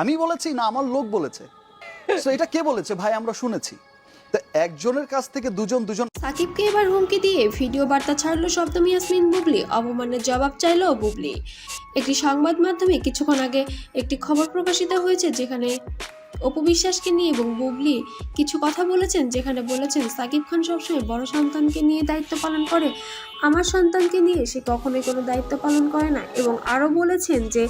আমি বলেছি না আমার লোক বলেছে? তো এটা কে বলেছে ভাই? আমরা শুনেছি। তো একজনের কাছ থেকে দুজন সাকিবকে এবার হুমকি দিয়ে ভিডিও বার্তা ছাড়লো শব্দম ইয়াসমিন বুবলি। অপমানের জবাব চাইলো বুবলি। একটি সংবাদ মাধ্যমে কিছুক্ষণ আগে একটি খবর প্রকাশিত হয়েছে, যেখানে অপু বিশ্বাসকে নিয়ে এবং বুবলি কিছু কথা বলেছেন, যেখানে বলেছেন সাকিব খান সবসময় বড় সন্তানকে নিয়ে দায়িত্ব পালন করে, আমার সন্তানকে নিয়ে সে কখনোই কোনো দায়িত্ব পালন করে না। এবং আরও বলেছেন যে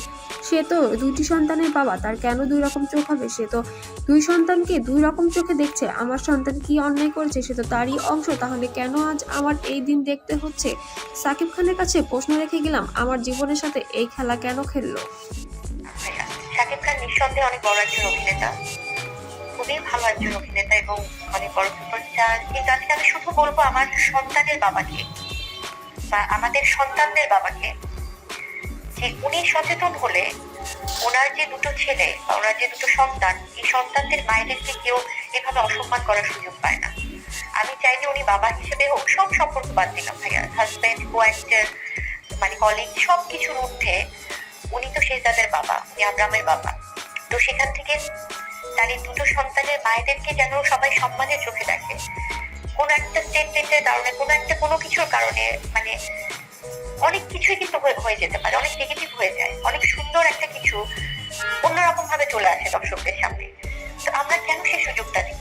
সে তো দুইটি সন্তানের বাবা, তার কেন দুই রকম চোখ হবে? সে তো দুই সন্তানকে দুই রকম চোখে দেখছে। আমার সন্তান কি অন্যায় করেছে? সে তো তারই অংশ, তাহলে কেন আজ আমার এই দিন দেখতে হচ্ছে? সাকিব খানের কাছে প্রশ্ন রেখে গেলাম, আমার জীবনের সাথে এই খেলা কেন খেললো? শাকিব খান নিঃসন্দেহে অনেক বড় একজন অভিনেতা, খুবই ভালো একজন অভিনেতা এবং অনেক বড় সুপারস্টার। কিন্তু আজকে আমি শুধু বলবো আমার সন্তানের বাবাকে বা আমাদের সন্তানদের বাবাকে, যে উনি সচেতন হলে ওনার যে দুটো ছেলে বা ওনার যে দুটো সন্তান, এই সন্তানদের মায়েদেরকে কেউ এভাবে অসম্মান করার সুযোগ পায় না। আমি চাই যে উনি বাবা হিসেবে হোক, সব সম্পর্ক বাদ দিলাম ভাইয়া, হাজব্যান্ড, কো-অ্যাক্টর, মানে কলিগ, সব কিছুর ঊর্ধ্বে উনি তো শেহজাদের বাবা, উনি আব্রামের বাবা। তো সেখান থেকে তার এই দুটো সন্তানের মায়েদেরকে যেন সবাই সম্মানের চোখে দেখে। কোনো একটা স্টেটমেন্টের কারণে, কোনো কিছুর কারণে, মানে অনেক কিছুই কিন্তু হয়ে যেতে পারে, অনেক নেগেটিভ হয়ে যায়, অনেক সুন্দর একটা কিছু অন্যরকম ভাবে চলে আসে দর্শকদের সামনে। তো আমরা কেন সেই সুযোগটা দিব?